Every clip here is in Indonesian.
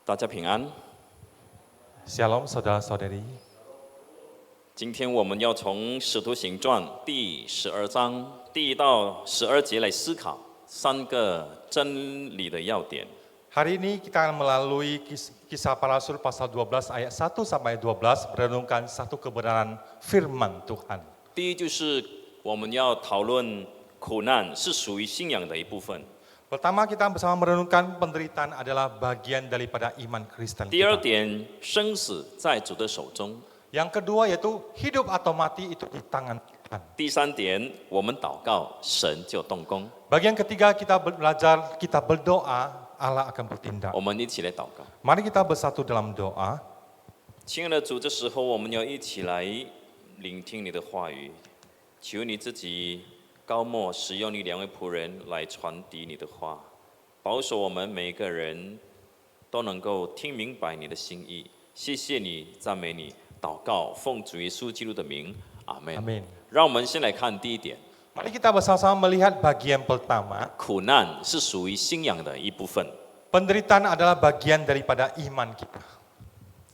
大家平安。 Shalom saudara-saudari. 今天我们要从《使徒行传》第12章第1到12节来思考3个真理的要点。 Hari ini kita akan melalui kisah para rasul pasal 12 ayat 1 sampai 12 merenungkan satu kebenaran firman Tuhan. 第一就是我们要讨论苦难是属于信仰的一部分。 Pertama kita bersama merenungkan penderitaan adalah bagian daripada iman Kristen 第二 kita. 点，生死在主的手中。 Yang kedua yaitu hidup atau mati itu di tangan Tuhan. 第3点，我们祷告，神就动工。 Bagian ketiga kita belajar, kita berdoa, Allah akan bertindak. 我们一起来祷告。 Mari kita bersatu dalam doa. 亲爱的主，这时候我们要一起来聆听你的话语，求你自己高莫使用你2位仆人来传递你的话，保守我们每个人都能够听明白你的心意。谢谢你，赞美你，祷告，奉主耶稣基督的名，阿门。 Amin. 让我们先来看第一点， Mari kita bersama-sama melihat bagian pertama. 苦难是属于信仰的一部分。 Penderitaan adalah bagian daripada iman kita.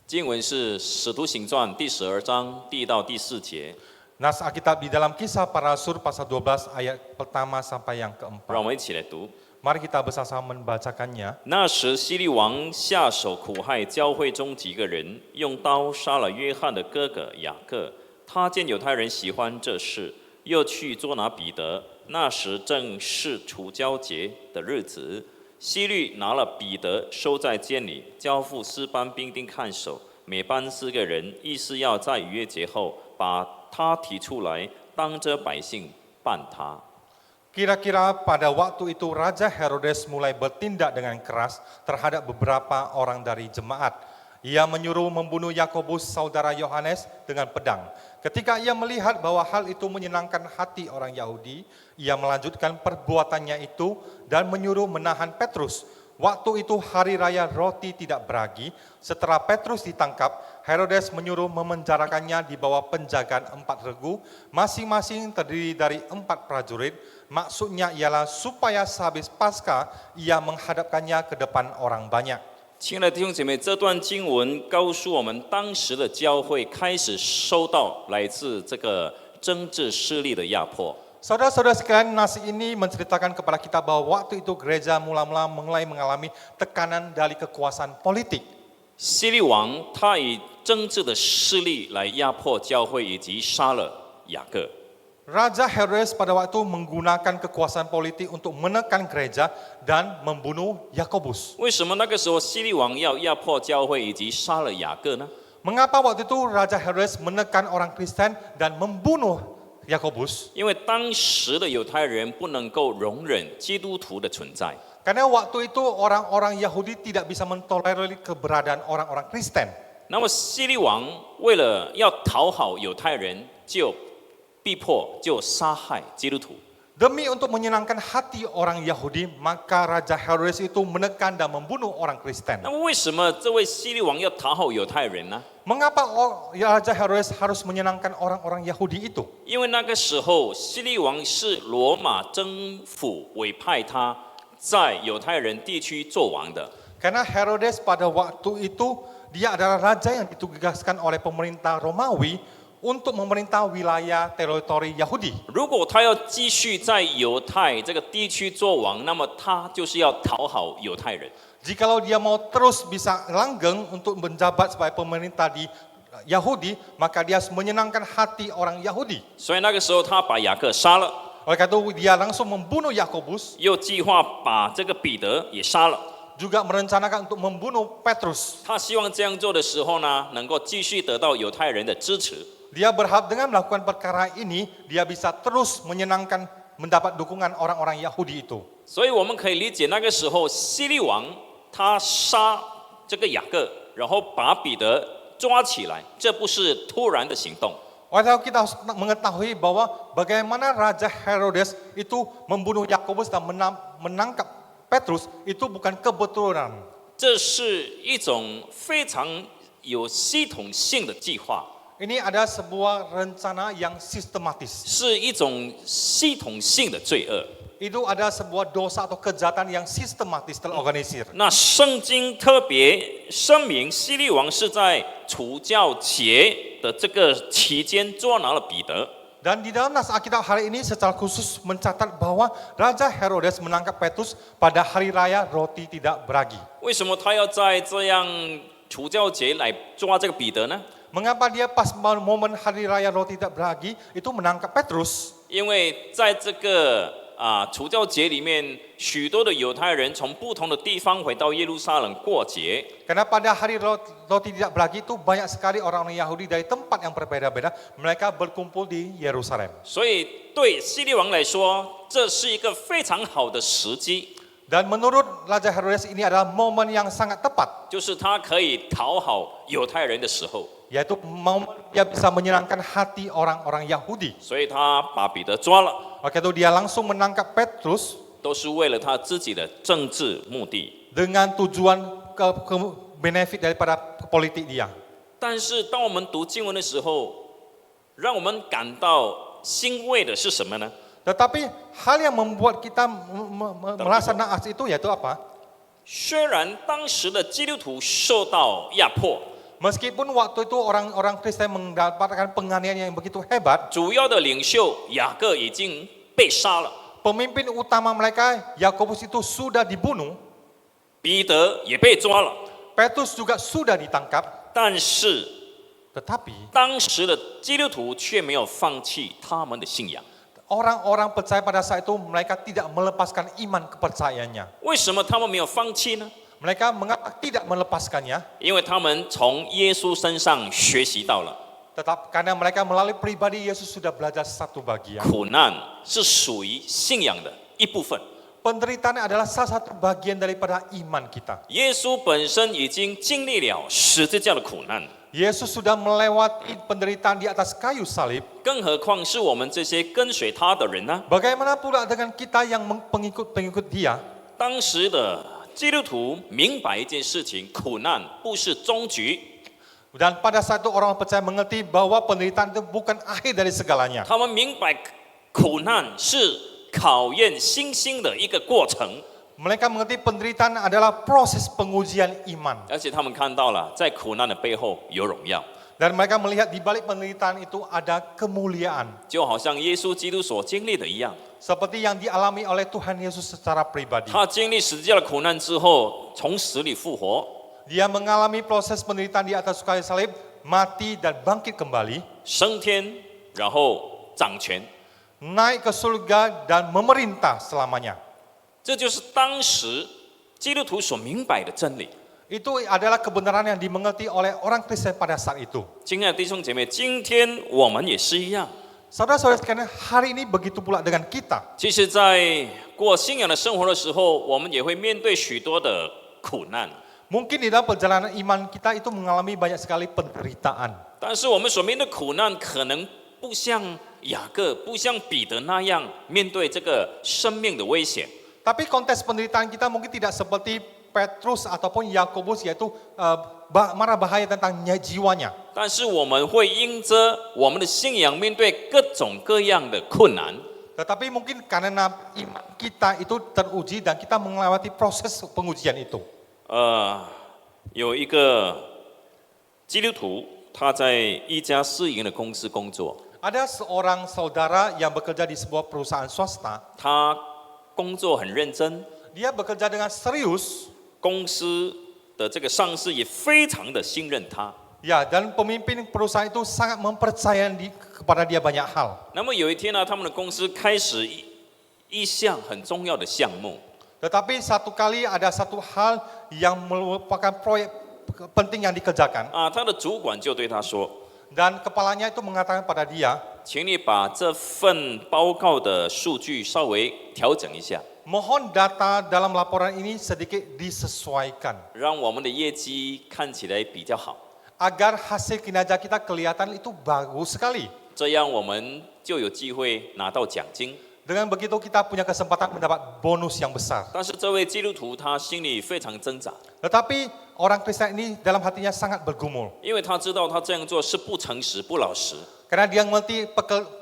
经文是《使徒行传》第12章第1到第4节， Nas Alkitab di dalam kisah para rasul pasal 12 ayat pertama sampai yang 让 keempat. 我们一起来读。 Mari kita bersama membacakannya. 那时，希律王下手苦害教会中几个人，用刀杀了约翰的哥哥雅各。他见犹太人喜欢这事，又去捉拿彼得。那时正是除酵节的日子，希律拿了彼得收在监里，交付4班兵丁看守，每班4个人，意思要在逾越节后把他提出来，当着百姓办他。 Kira-kira pada waktu itu Raja Herodes mulai bertindak dengan keras terhadap beberapa orang dari jemaat. Ia menyuruh membunuh Yakobus saudara Yohanes dengan pedang. Ketika ia melihat bahwa hal itu menyenangkan hati orang Yahudi, ia melanjutkan perbuatannya itu dan menyuruh menahan Petrus. Waktu itu hari raya roti tidak beragi. Setelah Petrus ditangkap, Herodes menyuruh memenjarakannya di bawah penjagaan 4 regu, masing-masing terdiri dari 4 prajurit. Maksudnya ialah supaya sehabis Paskah ia menghadapkannya ke depan orang banyak. 亲爱的弟兄姐妹，这段经文告诉我们，当时的教会开始受到来自这个政治势力的压迫。 Saudara-saudara sekalian, nas ini menceritakan kepada kita bahwa waktu itu gereja mulai mengalami tekanan dari kekuasaan politik. 希律王他以政治的势力来压迫教会，以及杀了雅各。 Raja Herodes pada waktu menggunakan kekuasaan politik untuk menekan gereja dan membunuh Yakobus. 为什么那个时候希律王要压迫教会以及杀了雅各呢？ Mengapa waktu itu Raja Herodes menekan orang Kristen dan membunuh Yakobus? 因为当时的犹太人不能够容忍基督徒的存在。 Karena waktu itu orang-orang Yahudi tidak bisa mentolerir keberadaan orang-orang Kristen. 那么希律王为了要讨好犹太人，就逼迫就杀害基督徒。 Demi untuk menyenangkan hati orang Yahudi, maka Raja Herodes itu menekan dan membunuh orang Kristen. 那么为什么这位希律王要讨好犹太人呢？ Mengapa Raja Herodes harus menyenangkan orang-orang Yahudi itu? 因为那个时候希律王是罗马政府委派他在犹太人地区做王的。 Karena Herodes pada waktu itu dia adalah raja yang ditugaskan oleh pemerintah Romawi untuk memerintah wilayah teritori Yahudi. 如果他要继续在犹太这个地区做王，那么他就是要讨好犹太人。 Jikalau dia mau terus bisa langgeng untuk menjabat sebagai pemerintah di Yahudi, maka dia harus menyenangkan hati orang Yahudi. 所以那个时候他把雅各杀了， Oleh karena itu dia langsung membunuh Yakobus, 又计划把这个彼得也杀了。 juga merencanakan untuk membunuh Petrus. 他希望这样做的时候呢，能够继续得到犹太人的支持。 Dia berharap dengan melakukan perkara ini, dia bisa terus menyenangkan, mendapat dukungan orang-orang Yahudi itu. 所以我们可以理解，那个时候希律王他杀这个雅各，然后把彼得抓起来，这不是突然的行动。 Oleh karena kita harus mengetahui bahwa bagaimana Raja Herodes itu membunuh Yakobus dan menangkap Petrus itu bukan kebetulan. 这是一种非常有系统性的计划， Ini ada sebuah rencana yang sistematis. 是一种系统性的罪恶。itu adalah sebuah dosa atau kejahatan yang sistematis terorganisir. 那圣经特别声明，希律王是在除酵节的这个期间捉拿了彼得。 Dan di dalam nas Alkitab hari ini secara khusus mencatat bahwa Raja Herodes menangkap Petrus pada hari raya roti tidak beragi. 为什么他要在这样除酵节来抓这个彼得呢？ Mengapa dia pas momen hari raya roti tidak beragi itu menangkap Petrus? 因为在这个除酵节里面，许多的犹太人从不同的地方回到耶路撒冷过节。 Karena pada hari roti tidak beragi itu banyak sekali orang-orang Yahudi dari tempat yang berbeda-beda, mereka berkumpul di Yerusalem. 所以对希律王来说，这是一个非常好的时机， Dan menurut Raja Herodes ini adalah momen yang sangat tepat, 就是他可以讨好犹太人的时候， yaitu momen dia bisa menyenangkan hati orang-orang Yahudi. 所以他把彼得抓了， Maka itu dia langsung menangkap Petrus 都是为了他自己的政治目的。 dengan tujuan ke benefit daripada politik dia. 但是当我们读经文的时候，让我们感到欣慰的是什么呢？ Tetapi hal yang membuat kita merasa naas itu yaitu apa? 虽然当时的基督徒受到压迫， Meskipun waktu itu orang-orang Kristen mendapatkan penganiayaan yang begitu hebat, 主要的领袖雅各已经被杀了， pemimpin utama mereka Yakobus itu sudah dibunuh, 彼得也被抓了， Petrus juga sudah ditangkap, 但是 tetapi 当时的基督徒却没有放弃他们的信仰。 orang-orang percaya pada saat itu mereka tidak melepaskan iman kepercayaannya. 为什么他们没有放弃呢？ Mereka mengapa tidak melepaskannya? 因为他们从耶稣身上学习到了， Tetap karena mereka melalui pribadi Yesus sudah belajar satu bagian. 苦难是属于信仰的一部分。 Penderitaan adalah salah satu bagian daripada iman kita. 耶稣本身已经经历了十字架的苦难， Yesus sudah melewati penderitaan di atas kayu salib. 更何况是我们这些跟随他的人呢？ Bagaimana pula dengan kita yang pengikut-pengikut dia? 当时的基督徒明白一件事情：苦难不是终局， Dan pada saat itu orang percaya mengerti bahwa penderitaan itu bukan akhir dari segalanya. 他们明白苦难是考验信心的一个过程， Mereka mengerti penderitaan adalah proses pengujian iman. 而且他们看到了在苦难的背后有荣耀， Dan mereka melihat di balik penderitaan itu ada kemuliaan. 就好像耶稣基督所经历的一样。 Seperti yang dialami oleh Tuhan Yesus secara pribadi. 他经历十字架的苦难之后，从死里复活， Dia mengalami proses penderitaan di atas kayu salib, mati dan bangkit kembali, 升天，然后掌权。 naik ke surga dan memerintah selamanya. 这就是当时基督徒所明白的真理。 Itu adalah kebenaran yang dimengerti oleh orang Kristen pada saat itu. 亲爱的弟兄姐妹，今天我们也是一样。 Saudara-saudara sekalian, hari ini begitu pula dengan kita. 其实，在过信仰的生活的时候，我们也会面对许多的苦难。 Mungkin di dalam perjalanan iman kita itu mengalami banyak sekali penderitaan. 但是我们所面对的苦难，可能不像雅各、不像彼得那样面对这个生命的危险。 Tapi konteks penderitaan kita mungkin tidak seperti Petrus ataupun Yakobus, yaitu marah bahaya tentang jiwanya. 但是我们会因着我们的信仰，面对各种各样的困难。 Tetapi mungkin karena iman kita itu teruji dan kita melewati proses pengujian itu. 有一个基督徒，他在一家私营的公司工作， Ada seorang saudara yang bekerja di sebuah perusahaan swasta. 他工作很认真， Dia bekerja dengan serius. 公司的这个上司也非常的信任他。 Ya, dan pemimpin perusahaan itu sangat mempercayai kepada dia banyak hal. 那么有一天呢，他们的公司开始一项很重要的项目， Tetapi satu kali ada satu hal yang merupakan proyek penting yang dikerjakan. 他的主管就对他说 Dan kepalanya itu mengatakan pada dia,：“ 请你把这份报告的数据稍微调整一下， mohon data dalam laporan ini sedikit disesuaikan. 让我们的业绩看起来比较好， Agar hasil kinerja kita kelihatan itu bagus sekali. 这样我们就有机会拿到奖金。” Dengan begitu kita punya kesempatan mendapat bonus yang besar. 但是这位基督徒他心里非常挣扎， Tetapi orang Kristen ini dalam hatinya sangat bergumul. 因为他知道他这样做是不诚实、不老实， Karena dia mengerti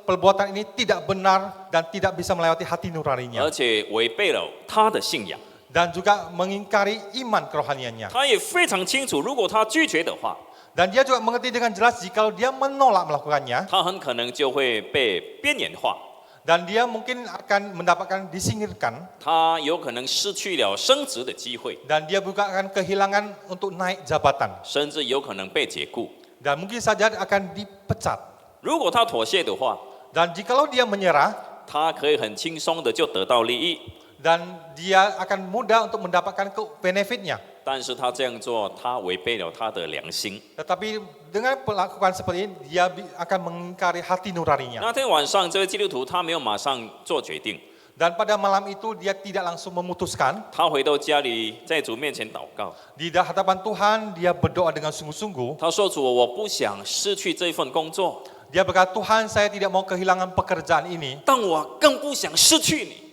perbuatan ini tidak benar dan tidak bisa melewati hati nuraninya. 而且违背了他的信仰。 Dan juga mengingkari iman kerohaniannya. 他也非常清楚，如果他拒绝的话， Dan dia juga mengerti dengan jelas jika dia menolak melakukannya. 他很可能就会被边缘化， Dan dia mungkin akan mendapatkan disingkirkan. 他有可能失去了升职的机会， Dan dia juga akan kehilangan untuk naik jabatan. 甚至有可能被解雇。 Dan mungkin saja akan dipecat. 如果他妥协的话， Dan jikalau dia menyerah, 他可以很轻松的就得到利益。 dan dia akan mudah untuk mendapatkan benefitnya. 但是他这样做，他违背了他的良心。 Tetapi dengan melakukan seperti ini, dia akan mengingkari hati nuraninya. 那天晚上，这位基督徒他没有马上做决定， Dan pada malam itu dia tidak langsung memutuskan. 他回到家里，在主面前祷告。 Di hadapan Tuhan dia berdoa dengan sungguh-sungguh. 他说：“主，我不想失去这份工作， Dia berkata, Tuhan saya tidak mau kehilangan pekerjaan ini. 但我更不想失去你。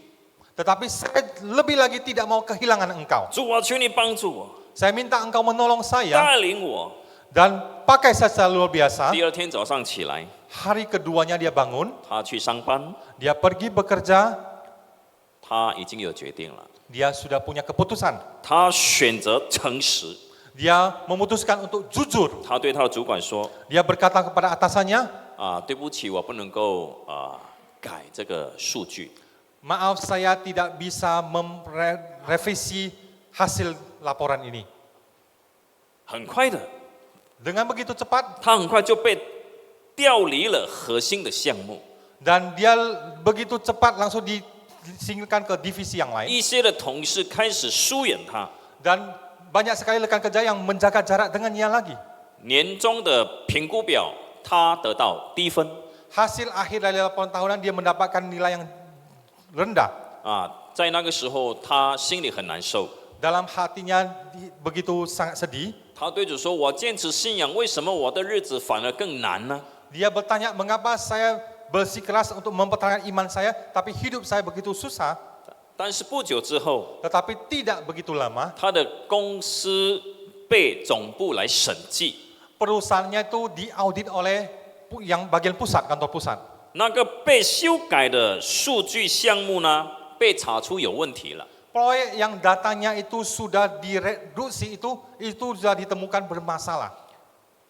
Tetapi saya lebih lagi tidak mau kehilangan engkau. 主，我求你帮助我， Saya minta engkau menolong saya 带领我。 dan pakai saya secara luar biasa. 第二天早上起来， Hari keduanya dia bangun, 他去上班， dia pergi bekerja, 他已经有决定了， dia sudah punya keputusan. 他选择诚实。 Dia memutuskan untuk jujur. 他对他的主管说 Dia berkata kepada atasannya, 对不起，我不能够改这个数据。 maaf saya tidak bisa merevisi hasil laporan ini. 很快的， Dengan begitu cepat 他很快就被调离了核心的项目。 dan dia begitu cepat langsung disingkirkan ke divisi yang lain. 一些的同事开始疏远他， Dan banyak sekali rekan kerja yang menjaga jarak dengannya lagi. 年终的评估表他得到低分 Hasil akhir dari laporan tahunan dia mendapatkan nilai yang rendah. 在那个时候他心里很难受。 Dalam hatinya begitu sangat sedih. 他对主说：“我坚持信仰，为什么我的日子反而更难呢？” Dia bertanya, mengapa saya bersikeras untuk mempertahankan iman saya, tapi hidup saya begitu susah. 但是不久之后， Tetapi tidak begitu lama, 他的公司被总部来审计， perusahaannya itu diaudit oleh yang bagian pusat, kantor pusat. 那个被修改的数据项目呢，被查出有问题了。 Proyek yang datanya itu sudah direduksi itu sudah ditemukan bermasalah.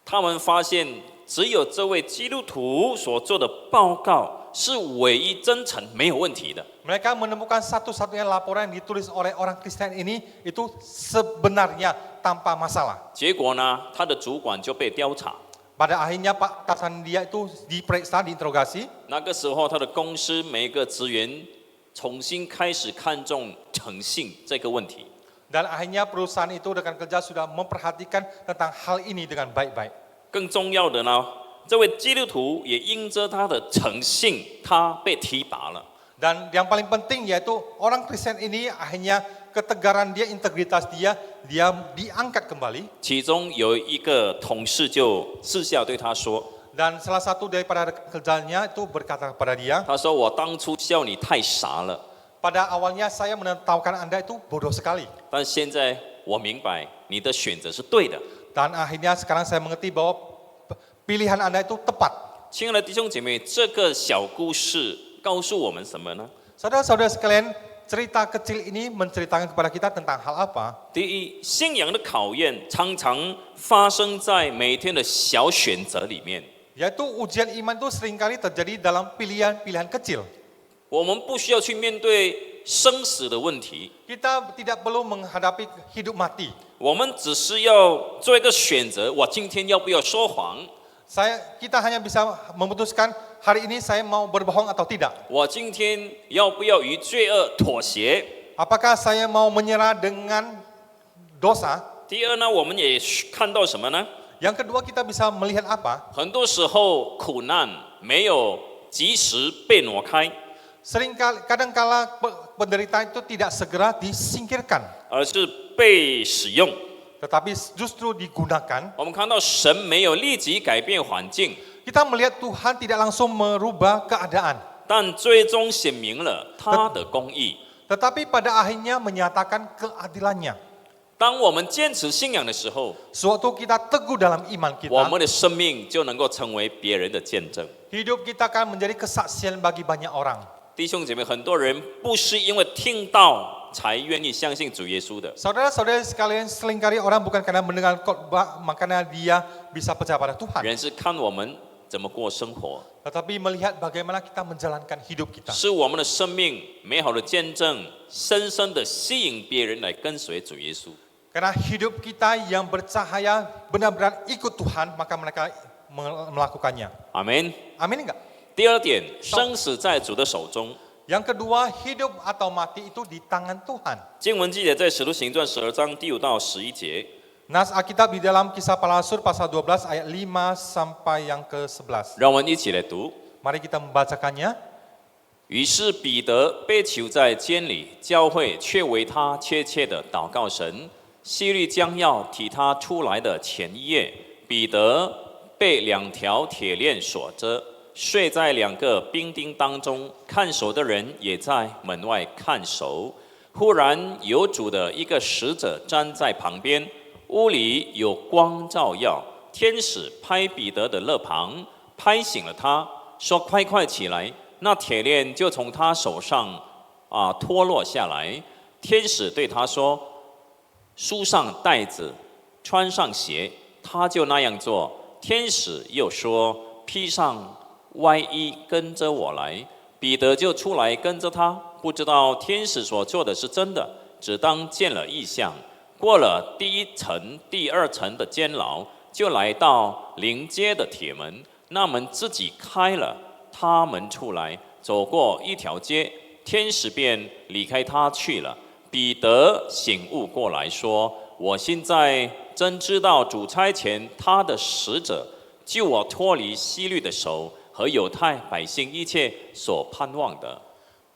他们发现，只有这位基督徒所做的报告是唯一真诚、没有问题的。 Mereka menemukan satu-satunya laporan yang ditulis oleh orang Kristen ini itu sebenarnya tanpa masalah. 结果呢，他的主管就被调查。 Pada akhirnya Pak atasan dia itu diperiksa, diinterogasi. 那个时候，他的公司每一个职员重新开始看重诚信这个问题。 Dan akhirnya perusahaan itu rekan kerja sudah memperhatikan tentang hal ini dengan baik-baik. 更重要的呢，这位基督徒也因着他的诚信，他被提拔了。 Dan yang paling penting yaitu orang Kristen ini akhirnya ketegaran dia, integritas dia diangkat kembali. 其中有一个同事就私下对他说 Dan salah satu daripada rekan kerjanya itu berkata kepada dia, 他说我当初笑你太傻了， pada awalnya saya menertawakan Anda itu bodoh sekali. 但现在我明白你的选择是对的。 Dan akhirnya sekarang saya mengerti bahwa pilihan Anda itu tepat. 亲爱的弟兄姐妹，这个小故事告诉我们什么呢？ Saudara-saudara sekalian, cerita kecil ini menceritakan kepada kita tentang hal apa? 第一，信仰的考验常常发生在每天的小选择里面。 Yaitu ujian iman itu seringkali terjadi dalam pilihan-pilihan kecil. 我们不需要去面对生死的问题， Kita tidak perlu menghadapi hidup mati. 我们只是要做一个选择：我今天要不要说谎？ Kita hanya bisa memutuskan hari ini saya mau berbohong atau tidak. 我今天要不要与罪恶妥协？ Apakah saya mau menyerah dengan dosa? 第二呢，我们也看到什么呢？ Yang kedua kita bisa melihat apa? 很多时候苦难没有及时被挪开， Kadangkala penderitaan itu tidak segera disingkirkan, 而是被使用。 tetapi justru digunakan. 我们看到神没有立即改变环境， Kita melihat Tuhan tidak langsung merubah keadaan, 但最终显明了他的公义。 tetapi pada akhirnya menyatakan keadilannya. 当我们坚持信仰的时候， Sewaktu kita teguh dalam iman 我 kita, 们的生命就能够成为别人的见证。 hidup kita akan menjadi kesaksian bagi banyak orang. 弟兄姐妹，很多人不是因为听到才愿意相信主耶稣的， Saudara-saudara sekalian, selingkali orang bukan karena mendengar khotbah makanya dia bisa percaya pada Tuhan, 人是看我们怎么过生活， tetapi melihat bagaimana kita menjalankan hidup kita. 是我们的生命美好的见证，深深的吸引别人来跟随主耶稣。 Karena hidup kita yang bercahaya benar-benar ikut Tuhan, maka mereka melakukannya. 阿门。 Amin enggak? 第二点，生死在主的手中。 Yang kedua, hidup atau mati itu di tangan Tuhan. 经文记载在《使徒行传》12章第5到11节。 Nas Alkitab di dalam Kisah Para Rasul pasal 12 ayat 5 sampai yang ke-11. 让我们一起来读。 Mari kita membacakannya. 于是彼得被囚在监里，教会却为他切切的祷告神。希律将要提他出来的前一夜，彼得被2条铁链锁着，睡在2个兵丁当中，看守的人也在门外看守。忽然有主的一个使者站在旁边，屋里有光照耀，天使拍彼得的肋旁，拍醒了他，说：“快快起来！”那铁链就从他手上脱落下来。天使对他说：“束上带子，穿上鞋。”他就那样做。天使又说：“披上外衣，跟着我来。”彼得就出来跟着他，不知道天使所做的是真的，只当见了异象。过了第1层、第2层的监牢，就来到临街的铁门，那门自己开了。他们出来，走过一条街，天使便离开他去了。彼得醒悟过来，说：“我现在真知道主差遣他的使者，救我脱离希律的手和犹太百姓一切所盼望的。”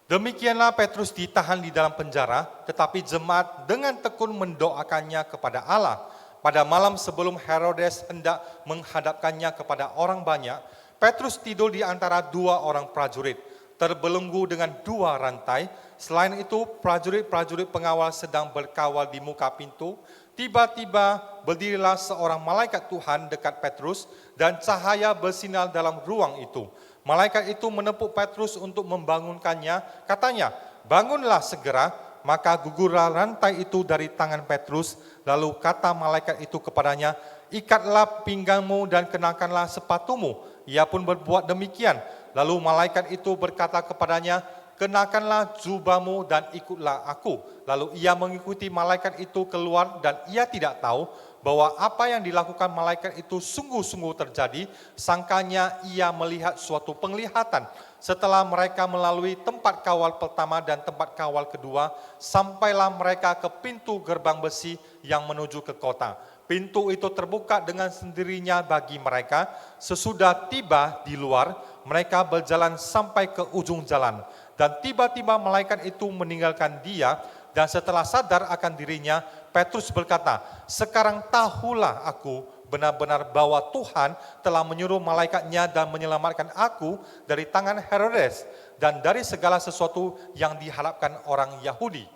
Demikianlah Petrus ditahan di dalam penjara, tetapi jemaat dengan tekun mendoakannya kepada Allah. Pada malam sebelum Herodes hendak menghadapkannya kepada orang banyak, Petrus tidur di antara 2 orang prajurit, terbelenggu dengan 2 rantai. Selain itu, prajurit-prajurit pengawal sedang berkawal di muka pintu. Tiba-tiba berdirilah seorang malaikat Tuhan dekat Petrus dan cahaya bersinar dalam ruang itu. Malaikat itu menepuk Petrus untuk membangunkannya. Katanya, "Bangunlah segera." Maka gugurlah rantai itu dari tangan Petrus. Lalu kata malaikat itu kepadanya, "Ikatlah pinggangmu dan kenakanlah sepatumu." Ia pun berbuat demikian. Lalu malaikat itu berkata kepadanya, "Kenakanlah jubahmu dan ikutlah aku." Lalu ia mengikuti malaikat itu keluar dan ia tidak tahu bahwa apa yang dilakukan malaikat itu sungguh-sungguh terjadi. Sangkanya ia melihat suatu penglihatan. Setelah mereka melalui tempat kawal pertama dan tempat kawal kedua, sampailah mereka ke pintu gerbang besi yang menuju ke kota. Pintu itu terbuka dengan sendirinya bagi mereka. Sesudah tiba di luar, mereka berjalan sampai ke ujung jalan. Dan tiba-tiba malaikat itu meninggalkan dia, dan setelah sadar akan dirinya, Petrus berkata, "Sekarang tahulah aku benar-benar bahwa Tuhan telah menyuruh malaikatnya dan menyelamatkan aku dari tangan Herodes dan dari segala sesuatu yang diharapkan orang Yahudi."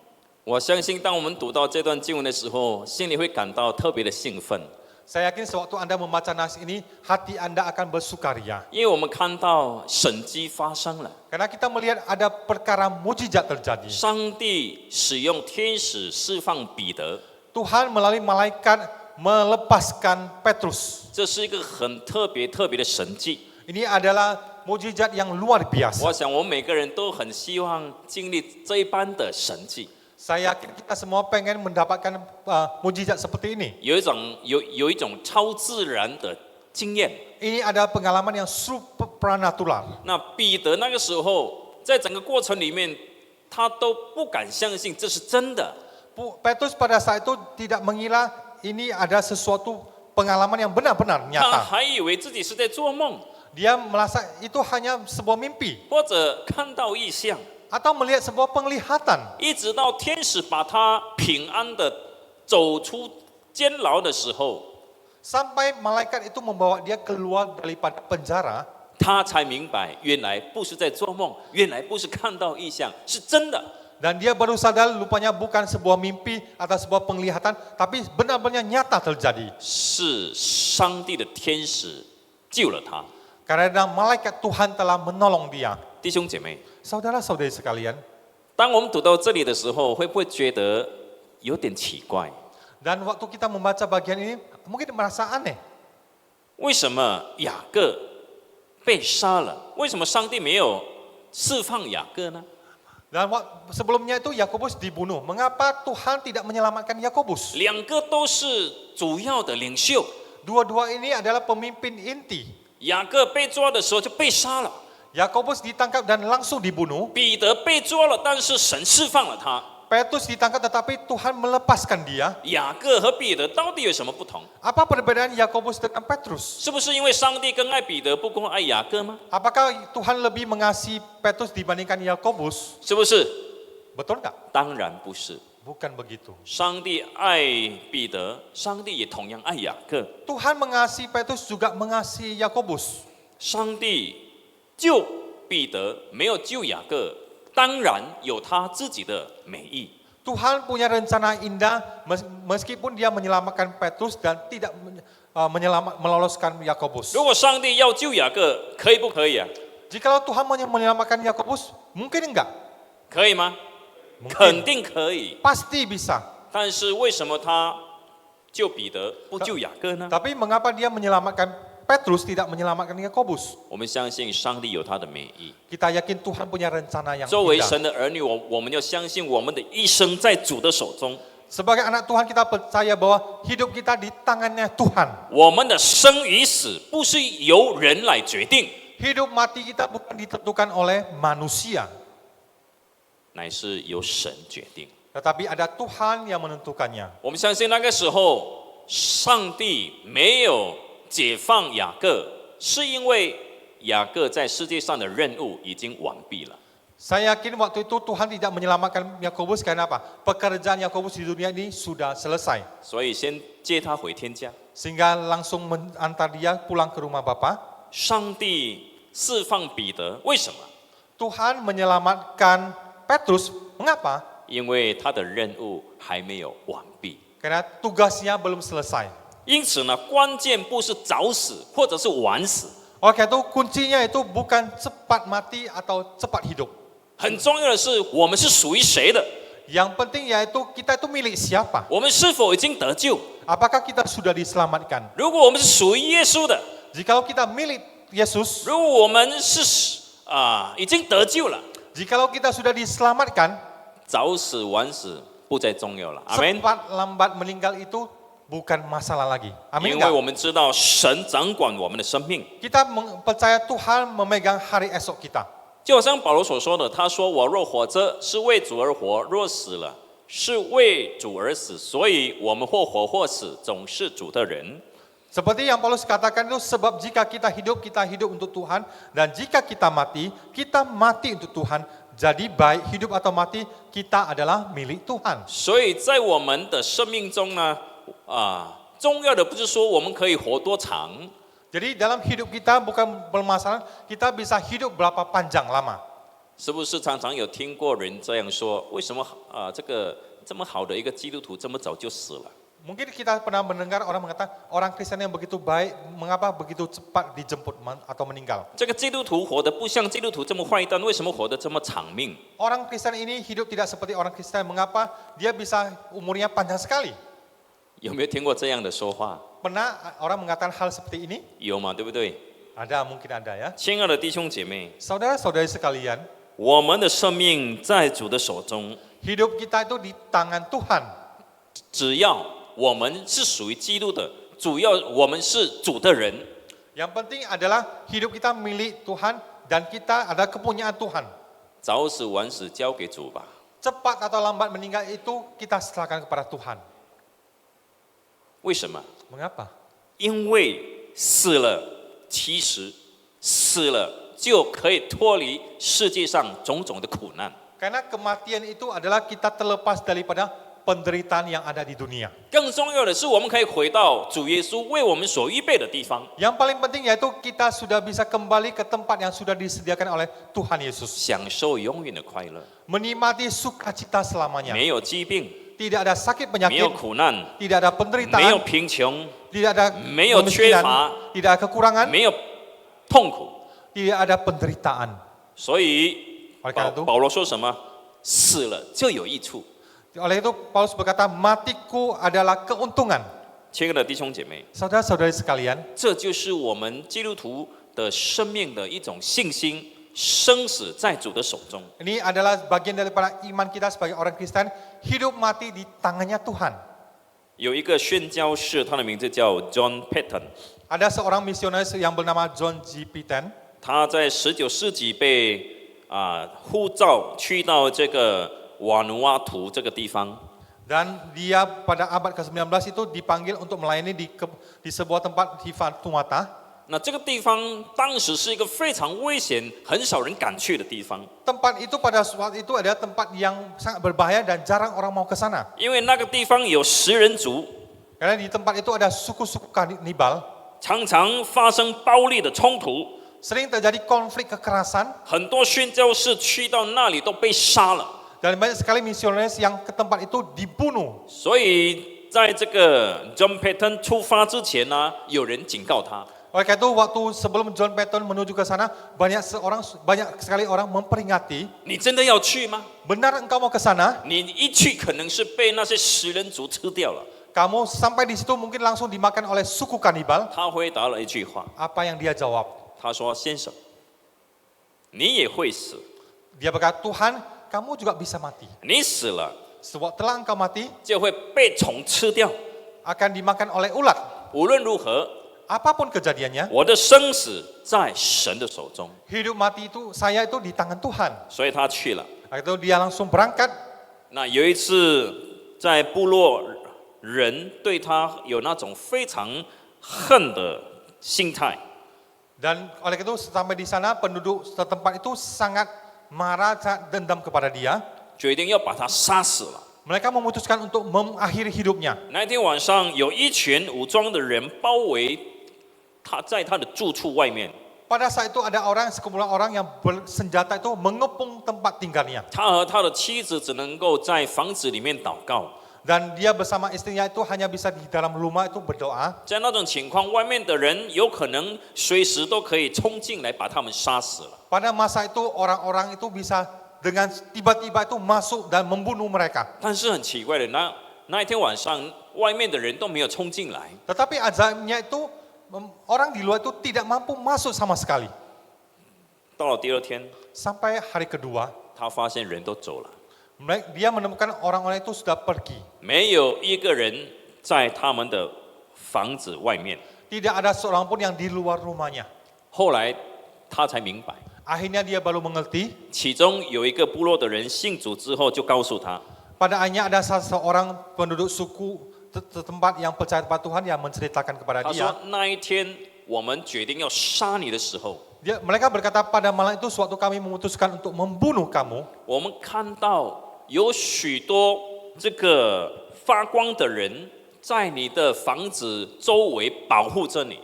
我相信，当我们读到这段经文的时候，心里会感到特别的兴奋， Saya yakin sewaktu Anda membaca nas ini, hati Anda akan bersukaria. 因为我们看到神迹发生了， Karena kita melihat ada perkara mujizat terjadi. 上帝使用天使释放彼得， Tuhan melalui malaikat melepaskan Petrus. 这是一个很特别的神迹。 Ini adalah mujizat yang luar biasa. 我想，我们每个人都很希望经历这一般的神迹， Saya yakin kita semua pengen mendapatkan mujizat seperti ini. 有一种超自然的经验。 Ini adalah pengalaman yang supranatural. 那彼得那个时候，在整个过程里面，他都不敢相信这是真的。 Petrus pada saat itu tidak mengira ini ada sesuatu pengalaman yang benar-benar 他 nyata. 还以为自己是在做梦， Dia merasa itu hanya sebuah mimpi 或者看到异象， atau melihat sebuah penglihatan. 一直到天使把他平安的走出监牢的时候， Sampai malaikat itu membawa dia keluar daripada penjara, 他才明白，原来不是在做梦，原来不是看到异象，是真的。 Dan dia baru sadar rupanya bukan sebuah mimpi atau sebuah penglihatan, tapi benar-benar nyata terjadi. 是上帝的天使救了他。 Karena malaikat Tuhan telah menolong dia. 弟兄姐妹， Saudara-saudari sekalian, 当我们读到这里的时候，会不会觉得有点奇怪？ dan waktu kita membaca bagian ini mungkin merasa aneh. 为什么雅各被杀了？为什么上帝没有释放雅各呢？ Dan sebelumnya itu Yakobus dibunuh. Mengapa Tuhan tidak menyelamatkan Yakobus? 两个都是主要的领袖。 Dua-dua ini adalah pemimpin inti. 雅各被抓的时候就被杀了， Yakobus ditangkap dan langsung dibunuh. 彼得被抓了，但是神释放了他。 Petrus ditangkap tetapi Tuhan melepaskan dia. 雅各和彼得到底有什么不同？ Apa perbedaan Yakobus dengan Petrus? 是不是因为上帝更爱彼得，不更爱雅各吗？ Apakah Tuhan lebih mengasihi Petrus dibandingkan Yakobus? 是不是？ Betul nggak? 当然不是。 Bukan begitu. 上帝爱彼得，上帝也同样爱雅各。 Tuhan mengasihi Petrus juga mengasihi Yakobus. 上帝救彼得，没有救雅各，当然有他自己的美意。 Tuhan punya rencana indah meskipun dia menyelamatkan Petrus dan tidak meloloskan Yakobus. 如果上帝要救雅各，可以不可以啊？ Jikalau Tuhan mau menyelamatkan Yakobus, mungkin enggak? 可以吗？ Mungkin. 肯定可以。 Pasti bisa. 但是为什么他救彼得不救雅各呢？ Tapi mengapa dia menyelamatkan Petrus tidak menyelamatkan Yakobus? 我们相信上帝有他的美意。 Kita yakin Tuhan punya rencana yang 作为 indah. 神的儿女，我们要相信我们的一生在主的手中， Sebagai anak Tuhan kita percaya bahwa hidup kita di tangannya Tuhan. 我们的生与死不是由人来决定， Hidup mati kita bukan ditentukan oleh manusia, 乃是由神决定。 tetapi ada Tuhan yang menentukannya. 我们相信那个时候，上帝没有解放雅各，是因为雅各在世界上的任务已经完毕了。 Saya yakin waktu itu Tuhan tidak menyelamatkan Yakobus karena apa? Pekerjaan Yakobus di dunia ini sudah selesai. 所以先接他回天家。 Sehingga langsung mengantar dia pulang ke rumah Bapa. 上帝释放彼得，为什么？ Tuhan menyelamatkan Petrus. Mengapa? 因为他的任务还没有完毕。 Karena tugasnya belum selesai. 因此呢，关键不是早死或者是晚死， Oleh itu kuncinya itu bukan cepat mati atau cepat hidup. 很重要的是我们是属于谁的， Yang penting yaitu kita itu milik siapa? 我们是否已经得救？ Apakah kita sudah diselamatkan? 如果我们是属于耶稣的， Jikalau kita milik Yesus, 如果我们是已经得救了， jikalau kita sudah diselamatkan, 早死晚死不再重要了。阿门。 cepat lambat meninggal itu bukan masalah lagi. 因 Amin 为 enggak? 我们知道神掌管我们的生命， Kita percaya Tuhan memegang hari esok kita. 就好像保罗所说的，他说：“我若活着，是为主而活；若死了，是为主而死。所以，我们或活或死，总是主的人。” Seperti yang Paulus katakan itu, sebab jika kita hidup untuk Tuhan, dan jika kita mati untuk Tuhan. Jadi baik hidup atau mati, kita adalah milik Tuhan. 所以在我们的生命中呢，重要的不是说我们可以活多长， Jadi dalam hidup kita bukan permasalahan kita bisa hidup berapa panjang lama. 是不是常常有听过人这样说？为什么这个这么好的一个基督徒这么早就死了？ Mungkin kita pernah mendengar orang mengatakan orang Kristen yang begitu baik, mengapa begitu cepat dijemput atau meninggal? 这个基督徒活得不像基督徒这么坏蛋，为什么活得这么长命？ Orang Kristen ini hidup tidak seperti orang Kristen, mengapa dia bisa umurnya panjang sekali? 有没有听过这样的说话？ Pernah orang mengatakan hal seperti ini? 有嘛，对不对？ Ada, mungkin ada ya. 亲爱的弟兄姐妹， Saudara-saudari sekalian, 我们的生命在主的手中， hidup kita itu di tangan Tuhan. 只要我们是属于基督的，主要我们是主的人， Yang penting adalah hidup kita milik Tuhan dan kita ada kepunyaan Tuhan. 早死晚死交给主吧。 Cepat atau lambat meninggal itu kita serahkan kepada Tuhan. 为什么？ Mengapa? 因为死了，其实死了就可以脱离世界上种种的苦难。 Karena kematian itu adalah kita terlepas daripada penderitaan yang ada di dunia. 更重要的是，我们可以回到主耶稣为我们所预备的地方， Yang paling penting yaitu kita sudah bisa kembali ke tempat yang sudah disediakan oleh Tuhan Yesus. 享受永远的快乐， Menikmati sukacita selamanya. 没有疾病， Tidak ada sakit 没有 penyakit, 苦难， tidak ada 没有 penderitaan, 贫穷， tidak ada 没有缺乏， tidak ada kekurangan, 没有痛苦。 tidak ada penderitaan. 所以 Oleh karena itu, 保罗说什么？死了就有益处。 oleh itu Paulus berkata, matiku adalah keuntungan. 亲爱的弟兄姐妹， Saudara-saudari sekalian, 这就是我们基督徒的生命的一种信心，生死在主的手中。 ini adalah bagian daripada iman kita sebagai orang Kristen, hidup mati di tangannya Tuhan. 有一个宣教士，他的名字叫 John Paton， Ada seorang misionaris yang bernama John G. Paton. 他在19世纪被呼召去到这个瓦努阿图这个地方。 Dan dia pada abad ke-19 itu dipanggil untuk melayani di sebuah tempat di Fatuata. 那这个地方当时是一个非常危险、很少人敢去的地方， Tempat itu pada saat itu adalah tempat yang sangat berbahaya dan jarang orang mau ke sana. 因为那个地方有食人族， Karena di tempat itu ada suku-suku kanibal, 常常发生暴力的冲突， sering terjadi konflik kekerasan, 很多宣教士去到那里都被杀了。 dan banyak sekali misionaris yang ke tempat itu dibunuh. 所以在这个 John Paton 出发之前呢，有人警告他， Oleh karena itu waktu sebelum John Paton menuju ke sana, banyak sekali orang memperingati, 你真的要去吗？ benar engkau mau ke sana? 你一去可能是被那些食人族吃掉了。 Kamu sampai di situ mungkin langsung dimakan oleh suku kanibal. 他回答了一句话， Apa yang dia jawab? 他说：“先生，你也会死， Dia berkata, Tuhan, kamu juga bisa mati. 你死了 Setelah engkau mati, 就会被虫吃掉。 akan dimakan oleh ulat. 无论如何， Apapun kejadiannya, 我的生死在神的手中。 hidup mati itu saya itu di tangan Tuhan. ”所以他去了。 Itu dia langsung berangkat. 那有一次，在部落人对他有那种非常恨的心态， Dan oleh itu sampai di sana penduduk setempat itu sangat marah, sangat dendam kepada dia. 决定要把他杀死了。 Mereka memutuskan untuk mengakhiri hidupnya. 那天晚上，有一群武装的人包围他，在他的住处外面。 Pada saat itu ada sekumpulan orang yang bersenjata itu mengepung tempat tinggalnya. 他和他的妻子只能够在房子里面祷告。 Dan dia bersama istrinya itu hanya bisa di dalam rumah itu berdoa. 在那种情况，外面的人有可能随时都可以冲进来把他们杀死了。 Pada masa itu orang-orang itu bisa dengan tiba-tiba itu masuk dan membunuh mereka. 但是很奇怪的，那一天晚上，外面的人都没有冲进来。 Tetapi ajaibnya itu orang di luar itu tidak mampu masuk sama sekali. 到了第二天， Sampai hari kedua, 他发现人都走了， dia menemukan orang-orang itu sudah pergi. 没有一个人在他们的房子外面。 Tidak ada seorang pun yang di luar rumahnya. 后来他才明白， Akhirnya dia baru mengerti. 其中有一个部落的人信主之后，就告诉他， Pada akhirnya ada seorang penduduk suku tempat yang percaya kepada Tuhan yang menceritakan kepada 他 dia. 说那一天我们决定要杀你的时候， Mereka berkata pada malam itu suatu kami memutuskan untuk membunuh kamu. 我们看到有许多这个发光的人在你的房子周围保护着你。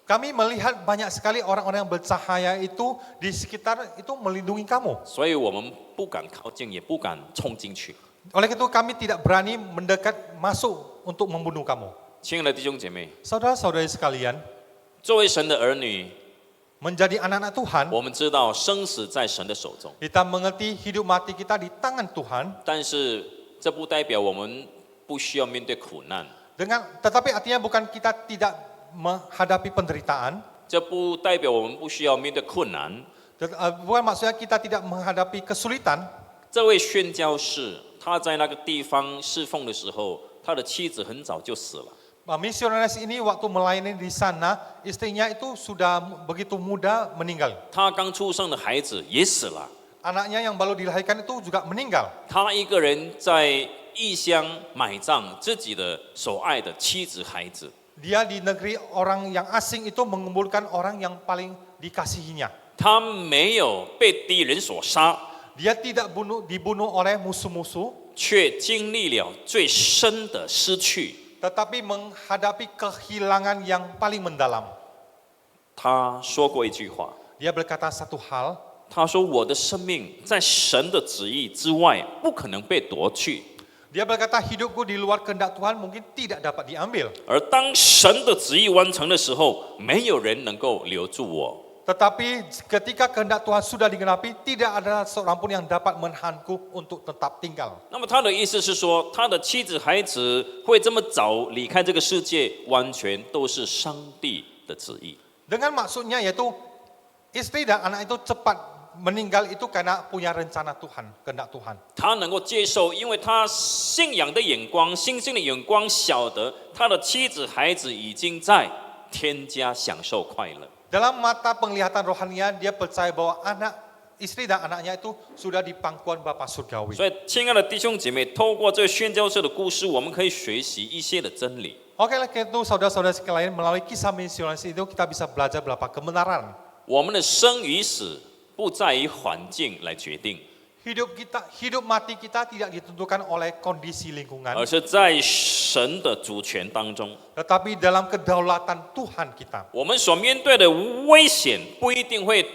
Kami melihat banyak sekali orang-orang yang bercahaya itu di sekitar itu melindungi kamu. 所以我们不敢靠近，也不敢冲进去。 Oleh itu kami tidak berani mendekat masuk untuk membunuh kamu. 亲爱的弟兄姐妹， Saudara-saudari sekalian, 作为神的儿女， menjadi anak-anak Tuhan, 我们知道生死在神的手中， kita mengerti hidup mati kita di tangan Tuhan. 但是这不代表我们不需要面对苦难， Tetapi artinya bukan kita tidak menghadapi penderitaan. 这不代表我们不需要面对困难。 Bukan maksudnya kita tidak menghadapi kesulitan. 这位宣教士他在那个地方侍奉的时候，他的妻子很早就死了。 Misionaris ini waktu melayani di sana, istrinya itu sudah begitu muda meninggal. 他刚出生的孩子也死了， Anaknya yang baru dilahirkan itu juga meninggal. 他一个人在异乡埋葬自己的所爱的妻子孩子。 Dia di negeri orang yang asing itu mengumpulkan orang yang paling dikasihinya. 他没有被敌人所杀， Dia tidak dibunuh oleh musuh-musuh. 却经历了最深的失去。 tetapi menghadapi kehilangan yang paling mendalam. 他说过一句话， Dia berkata satu hal, 他说：“我的生命在神的旨意之外，不可能被夺去。 dia berkata hidupku di luar kehendak Tuhan mungkin tidak dapat diambil. 而当神的旨意完成的时候，没有人能够留住我。 Tetapi ketika kehendak Tuhan sudah digenapi, tidak ada seorang pun yang dapat menahanku untuk tetap tinggal. 那么他的意思是说，他的妻子、孩子会这么早离开这个世界，完全都是上帝的旨意。 Dengan maksudnya yaitu istri dan anak itu cepat meninggal itu karena punya rencana Tuhan, kehendak Tuhan. 他能够接受，因为他信仰的眼光、星星的眼光，晓得他的妻子、孩子已经在天家享受快乐。 Dalam mata penglihatan rohania, dia percaya bahwa istri dan anaknya itu sudah di pangkuan Bapa Surgawi. 所以，亲爱的弟兄姐妹，透过这个宣教士的故事，我们可以学习一些的真理。 Oke, itu saudara-saudara sekalian, melalui kisah misionaris itu kita bisa belajar beberapa kebenaran. 我们的生与死不在于环境来决定， Hidup mati kita tidak ditentukan oleh kondisi lingkungan, 而是在神的主权当中。 tetapi dalam kedaulatan Tuhan kita. 我们所面对的危险不一定会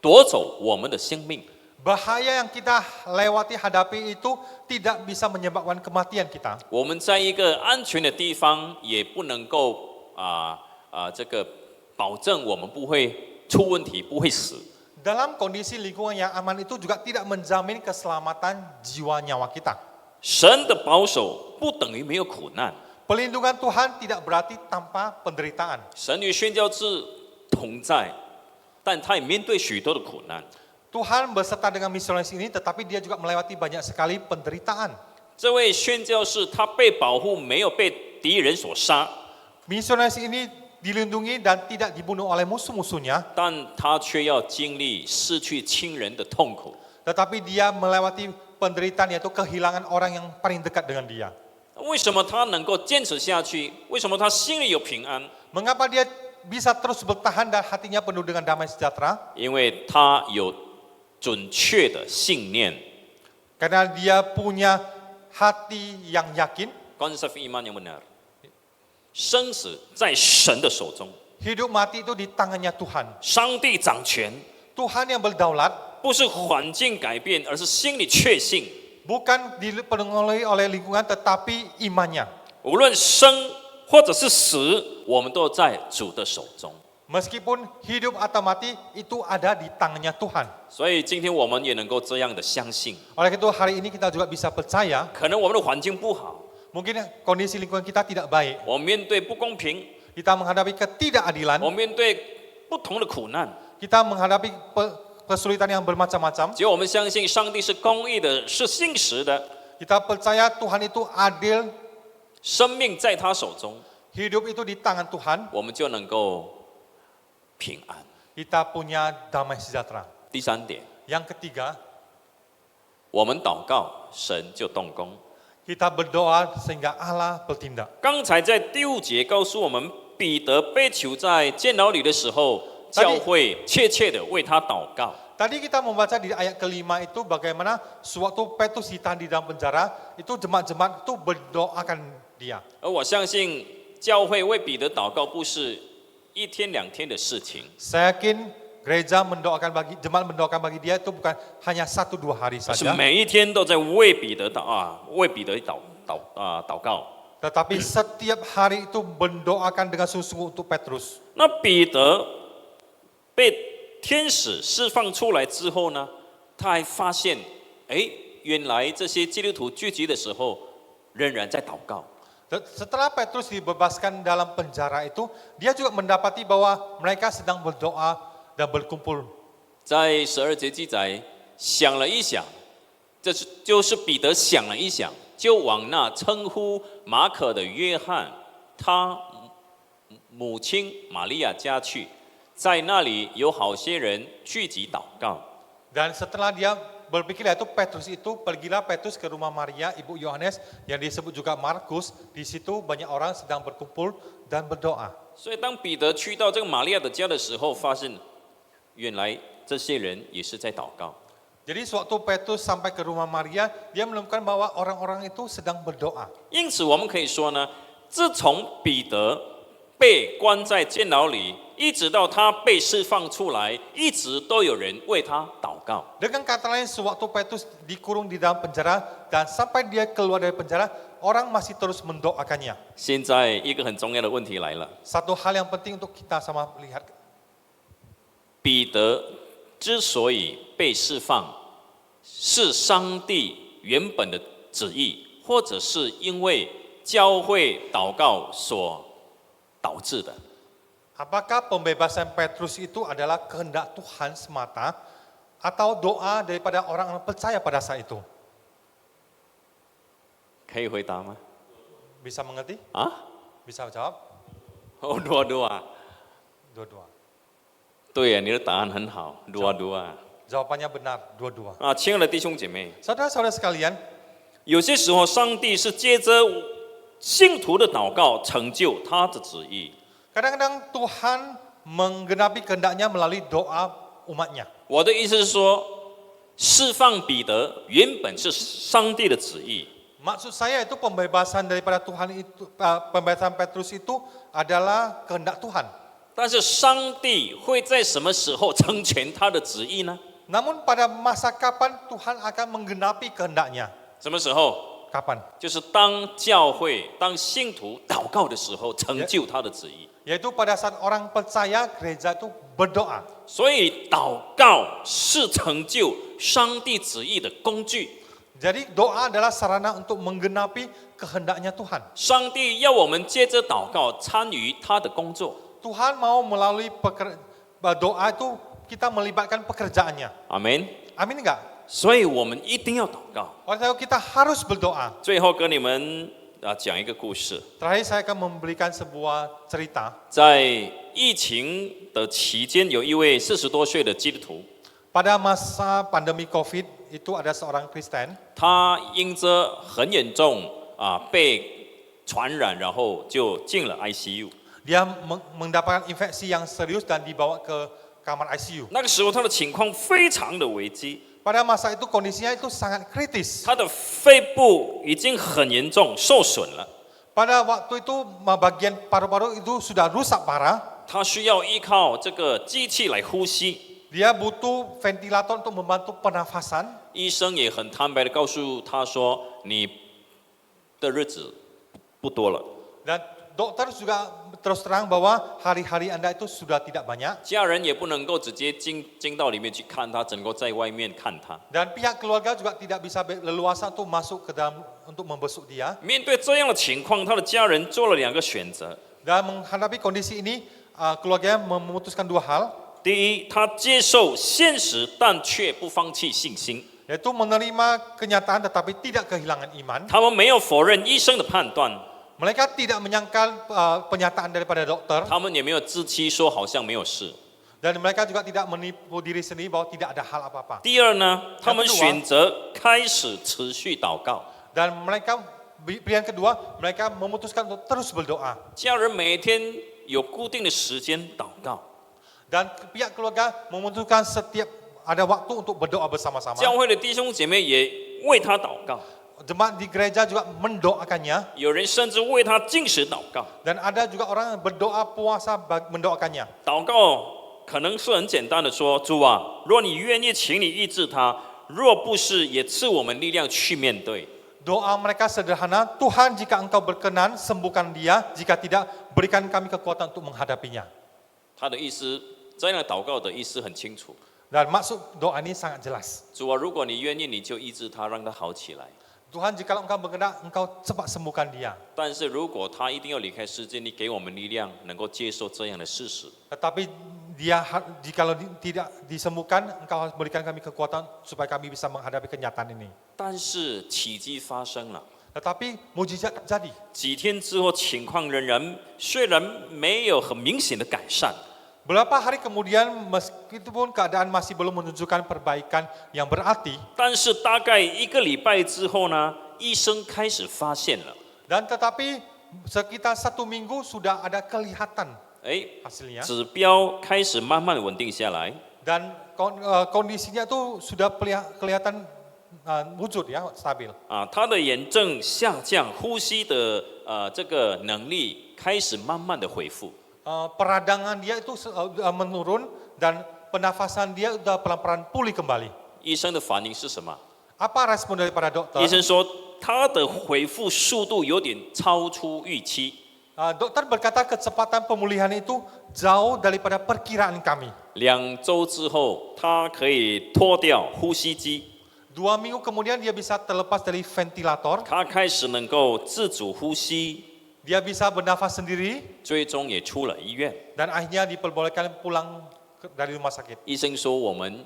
夺走我们的生命， Bahaya yang kita lewati hadapi itu tidak bisa menyebabkan kematian kita. 我们在一个安全的地方也不能够这个保证我们不会出问题，不会死。 Dalam kondisi lingkungan yang aman itu juga tidak menjamin keselamatan jiwa nyawa kita. 神的保守不等于没有苦难， Pelindungan Tuhan tidak berarti tanpa penderitaan. 神与宣教士同在，但他也面对许多的苦难。 Tuhan beserta dengan misionaris ini, tetapi dia juga melewati banyak sekali penderitaan. 这位宣教士他被保护，没有被敌人所杀， Misionaris ini dilindungi dan tidak dibunuh oleh musuh-musuhnya, 但他却要经历失去亲人的痛苦。 tetapi dia melewati penderitaan yaitu kehilangan orang yang paling dekat dengan dia. 为什么他能够坚持下去？为什么他心里有平安？ Mengapa dia bisa terus bertahan dan hatinya penuh dengan damai sejahtera? 因为他有准确的信念。 Karena dia punya hati yang yakin, konsep iman yang benar，生死在神的手中， hidup mati itu di tangannya Tuhan. 上帝掌权， Tuhan yang berdaulat, 不是环境改变，而是心里确信。 bukan dipengaruhi oleh lingkungan tetapi imannya. 无论生或者是死，我们都在主的手中。 Meskipun hidup atau mati itu ada di tangannya Tuhan. 所以今天我们也能够这样的相信。 Oleh itu hari ini kita juga bisa percaya, 可能我们的环境不好， mungkin kondisi lingkungan kita tidak baik. 我们面对不公平， Kita menghadapi ketidakadilan, 我们面对不同的苦难。 kita menghadapi kesulitan yang bermacam-macam. 只有我们相信上帝是公义的，是信实的， Kita percaya Tuhan itu adil, 生命在他手中， hidup itu di tangan Tuhan, 我们就能够平安。 kita punya damai sejahtera. 第三点， Yang ketiga, 我们祷告，神就动工。 kita berdoa sehingga Allah bertindak. 刚才在第5节告诉我们，彼得被囚在监牢里的时候，教会切切的为他祷告。 Tadi kita membaca di ayat kelima itu bagaimana sewaktu Petrus ditahan di dalam penjara, itu jemaat-jemaat itu berdoakan dia. 而我相信，教会为彼得祷告不是1天2天的事情， Saya yakin gereja mendoakan jemaat mendoakan bagi dia itu bukan hanya 1-2 hari 是 saja, 每一天都在为彼得祷告。 tetapi setiap hari itu mendoakan dengan sungguh-sungguh untuk Petrus. 那彼得被天使释放出来之后呢，他还发现，原来这些基督徒聚集的时候，仍然在祷告。 Setelah Petrus dibebaskan dalam penjara itu, dia juga mendapati bahwa mereka sedang berdoa dan berkumpul. 在12节记载，想了一想，这就是彼得想了一想，就往那称呼马可的约翰，他母亲玛利亚家去，在那里有好些人聚集祷告。 Dan setelah dia berpikir itu pergilah Petrus ke rumah Maria, ibu Yohanes, yang disebut juga Markus. Di situ banyak orang sedang berkumpul dan berdoa. 所以当彼得去到这个玛利亚的家的时候，发现原来这些人也是在祷告。Jadi sewaktu Petrus sampai ke rumah Maria, dia menemukan bahwa orang-orang itu sedang berdoa. 因此，我们可以说呢，自从彼得被关在监牢里，一直到他被释放出来，一直都有人为他祷告。 Dengan kata lain, sewaktu Petrus dikurung di dalam penjara dan sampai dia keluar dari penjara, orang masih terus mendoakannya. 现在一个很重要的问题来了， Satu hal yang penting untuk kita sama lihat, 彼得之所以被释放，是上帝原本的旨意，或者是因为教会祷告所导致的？ apakah pembebasan Petrus itu adalah kehendak Tuhan semata atau doa daripada orang-orang percaya pada saat itu? 可以回答吗？ Bisa mengerti? 啊？ Bisa jawab? 哦，dua-dua。 Dua-dua. 对呀，你的答案很好，dua-dua。 Jawabannya benar, dua-dua. 啊，亲爱的弟兄姐妹， Saudara-saudara sekalian, 有些时候上帝是借着信徒的祷告成就他的旨意。 kadang-kadang Tuhan menggenapi kehendaknya melalui doa umatnya. 我的意思是说，释放彼得原本是上帝的旨意， Maksud saya itu pembebasan daripada Tuhan itu, pembebasan Petrus itu adalah kehendak Tuhan. 但是上帝会在什么时候成全他的旨意呢？ Namun pada masa kapan Tuhan akan menggenapi kehendaknya? 什么时候？ Kapan? 就是当教会、当信徒祷告的时候，成就他的旨意。 Yaitu pada saat orang percaya gereja itu berdoa. 所以祷告是成就上帝旨意的工具。 Jadi doa adalah sarana untuk menggenapi kehendaknya Tuhan. 上帝要我们借着祷告参与他的工作。 Tuhan mau melalui doa itu kita melibatkan pekerjaannya. 阿门。 Amin enggak? 所以我们一定要祷告。 Oleh itu kita harus berdoa. 最后跟你们讲一个故事， Terakhir saya akan memberikan sebuah cerita. 在疫情的期间，有一位40多岁的基督徒， Pada masa pandemi COVID itu ada seorang Kristen. 他因着很严重被传染，然后就进了 ICU。 Dia mendapatkan infeksi yang serius dan dibawa ke kamar ICU. 那个时候他的情况非常的危机， Pada masa itu kondisinya itu sangat kritis. 他的肺部已经很严重受损了， Pada waktu itu bagian paru-paru itu sudah rusak parah. 他需要依靠这个机器来呼吸。 Dia butuh ventilator untuk membantu pernafasan. 医生也很坦白的告诉他说：“你的日子不多了。” Dan dokter juga terus terang bahwa hari-hari Anda itu sudah tidak banyak. 家人也不能够直接进到里面去看他，只能够在外面看他。 Dan pihak keluarga juga tidak bisa leluasa untuk masuk ke dalam untuk membesuk dia. 面对这样的情况，他的家人做了2个选择： Dan menghadapi kondisi ini, keluarga memutuskan dua hal, 第一，他接受现实，但却不放弃信心。 yaitu menerima kenyataan tetapi tidak kehilangan iman. 他们没有否认医生的判断， Mereka tidak menyangkal penyataan daripada dokter 他们也没有自欺说好像没有事。 dan mereka juga tidak menipu diri sendiri bahwa tidak ada hal apa-apa. 第二呢，他们选择开始持续祷告。 Dan mereka pilihan kedua, mereka memutuskan untuk terus berdoa. 家人每天有固定的时间祷告， Dan pihak keluarga memutuskan setiap ada waktu untuk berdoa bersama-sama. 教会的弟兄姐妹也为他祷告， Jemaat di gereja juga mendoakannya 有人甚至为他禁食祷告。 dan ada juga orang yang berdoa puasa mendoakannya. 祷告可能是很简单的说：“主啊，若你愿意，请你医治他；若不是，也赐我们力量去面对。” Doa mereka sederhana, Tuhan jika engkau berkenan sembuhkan dia, jika tidak berikan kami kekuatan untuk menghadapinya. 他的意思，这样的祷告的意思很清楚。 Dan maksud doa ini sangat jelas. 主啊，如果你愿意，你就医治他，让他好起来。 Tuhan jika engkau berkenan, engkau cepat sembuhkan dia. 但是如果他一定要离开世界，你给我们力量，能够接受这样的事实。 Tetapi dia jikalau tidak disembuhkan, engkau harus berikan kami kekuatan supaya kami bisa menghadapi kenyataan ini. 但是奇迹发生了， Tetapi mujizat terjadi. 几天之后，情况虽然没有很明显的改善， Beberapa hari kemudian, meskipun keadaan masih belum menunjukkan perbaikan yang berarti, 但是大概1个礼拜之后呢，医生开始发现了， dan tetapi sekitar 1 minggu sudah ada kelihatan 哎， hasilnya. 指标开始慢慢稳定下来， dan kondisinya tuh sudah kelihatan wujud ya, stabil. 他的眼正下降，呼吸的这个能力开始慢慢的恢复。 Peradangan dia itu menurun dan pernafasan dia udah pelan-pelan pulih kembali. 医生的反应是什么？ Apa respon daripada dokter? 医生说他的恢复速度有点超出预期。 Dokter berkata kecepatan pemulihan itu jauh daripada perkiraan kami. 2周之后，他可以脱掉呼吸机， 2 minggu kemudian dia bisa terlepas dari ventilator, 他开始能够自主呼吸， dia bisa bernafas sendiri 最终也出了医院。 dan akhirnya diperbolehkan pulang dari rumah sakit. 医生说我们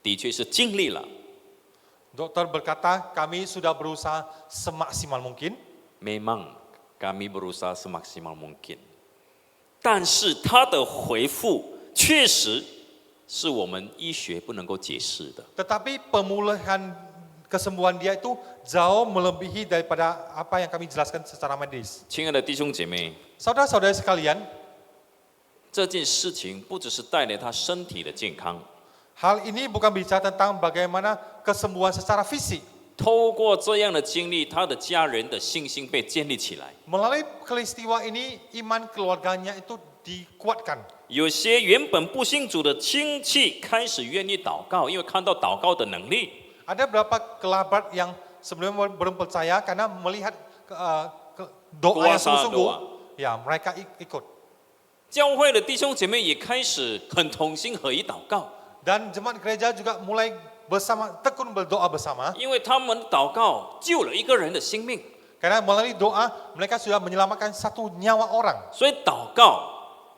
的确是尽力了， Dokter berkata kami sudah berusaha semaksimal mungkin. memang kami berusaha semaksimal mungkin， 但是他的恢复确实是我们医学不能够解释的。 Tetapi pemulihan kesembuhan dia itu jauh melebihi daripada apa yang kami jelaskan secara medis. 亲爱的弟兄姐妹， Saudara-saudara sekalian, 这件事情不只是带来他身体的健康， hal ini bukan bicara tentang bagaimana kesembuhan secara fisik. 透过这样的经历，他的家人的信心被建立起来。 Melalui peristiwa ini, iman keluarganya itu dikuatkan. 有些原本不信主的亲戚开始愿意祷告，因为看到祷告的能力。 Ada beberapa kerabat yang sebelumnya belum percaya karena melihat doa yang Kuasa sungguh-sungguh, doa. ya mereka ikut. 教会的弟兄姐妹也开始很同心合一祷告， Dan jemaat gereja juga mulai bersama tekun berdoa bersama 因为他们祷告救了一个人的生命， karena melalui doa mereka sudah menyelamatkan satu nyawa orang. 所以祷告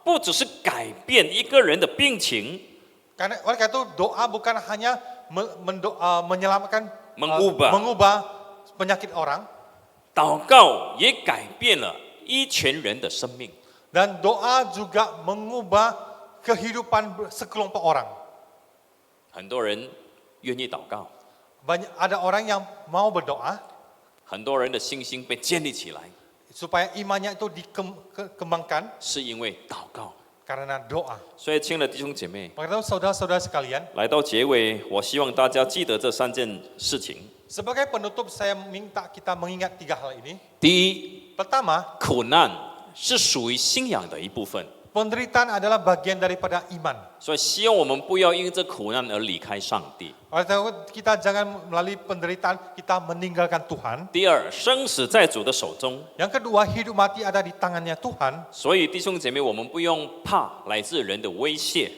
不只是改变一个人的病情， Karena oleh karena itu doa bukan hanya menyelamatkan mengubah. penyakit orang, 祷告也改变了一群人的生命。 dan doa juga mengubah kehidupan sekelompok orang. 很多人愿意祷告， Ada orang yang mau berdoa 很多人的信心被建立起来， supaya imannya itu dikembangkan 是因为祷告。 karena doa. 所以，亲爱的弟兄姐妹， Maka itu saudara-saudara sekalian, 来到结尾，我希望大家记得这3件事情。 sebagai penutup saya minta kita mengingat 3 hal ini. 第一， Pertama, 苦难是属于信仰的一部分， penderitaan adalah bagian daripada iman. 所以希望我们不要因这苦难而离开上帝。 Oleh karena itu kita jangan melalui penderitaan kita meninggalkan Tuhan. 第二，生死在主的手中， Yang kedua, hidup mati ada di tangannya Tuhan. 所以弟兄姐妹，我们不用怕来自人的威胁，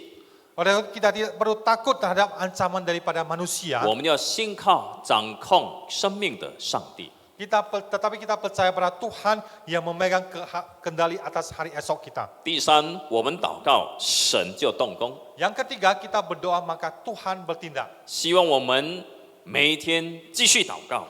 Oleh karena itu kita tidak perlu takut terhadap ancaman daripada manusia. 我们要信靠掌控生命的上帝。 Tetapi kita percaya pada Tuhan yang memegang kendali atas hari esok kita. 第三，我们祷告，神就动工。 Yang ketiga, kita berdoa maka Tuhan bertindak. 希望我们每一天继续祷告，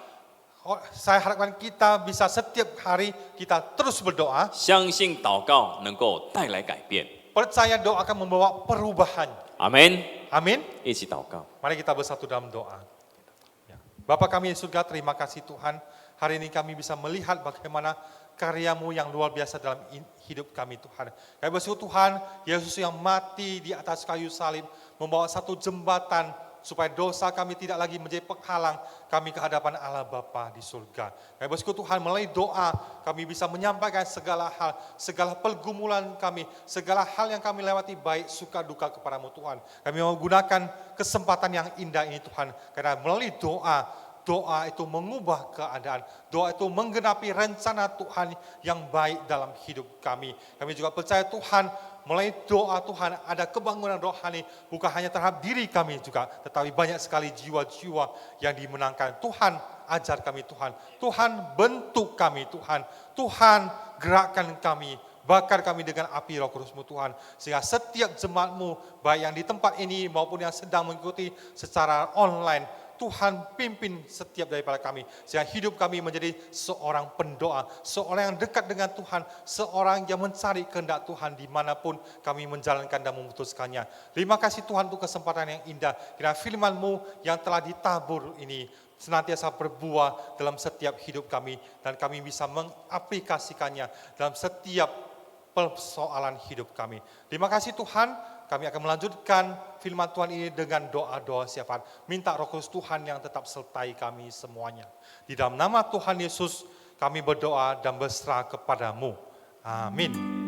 Saya harapkan kita bisa setiap hari kita terus berdoa. 相信祷告能够带来改变。 Percaya doa akan membawa perubahan. 阿门。 Amin. 一起祷告。 Mari kita bersatu dalam doa. Ya. Bapa kami di surga, terima kasih Tuhan. Hari ini kami bisa melihat bagaimana karya-Mu yang luar biasa dalam hidup kami Tuhan. Kami bersyukur Tuhan, Yesus yang mati di atas kayu salib membawa satu jembatan supaya dosa kami tidak lagi menjadi penghalang kami ke hadapan Allah Bapa di surga. Kami bersyukur Tuhan, melalui doa kami bisa menyampaikan segala hal, segala pergumulan kami, segala hal yang kami lewati baik suka duka kepadamu Tuhan. Kami mau gunakan kesempatan yang indah ini Tuhan, karena melalui doa itu mengubah keadaan. Doa itu menggenapi rencana Tuhan yang baik dalam hidup kami. Kami juga percaya Tuhan, melalui doa Tuhan ada kebangunan rohani bukan hanya terhadap diri kami juga, tetapi banyak sekali jiwa-jiwa yang dimenangkan. Tuhan ajar kami Tuhan. Tuhan bentuk kami Tuhan. Tuhan gerakkan kami. Bakar kami dengan api Roh Kudus-Mu Tuhan. Sehingga setiap jemaat-Mu, baik yang di tempat ini maupun yang sedang mengikuti secara online, Tuhan pimpin setiap daripada kami. Sehingga hidup kami menjadi seorang pendoa, seorang yang dekat dengan Tuhan, seorang yang mencari kehendak Tuhan dimanapun kami menjalankan dan memutuskannya. Terima kasih Tuhan untuk kesempatan yang indah. Kiranya firman-Mu yang telah ditabur ini senantiasa berbuah dalam setiap hidup kami. Dan kami bisa mengaplikasikannya dalam setiap persoalan hidup kami. Terima kasih Tuhan, kami akan melanjutkan firman Tuhan ini dengan doa-doa syafaat. Minta Roh Kudus Tuhan yang tetap sertai kami semuanya. Di dalam nama Tuhan Yesus kami berdoa dan berserah kepadamu. Amin.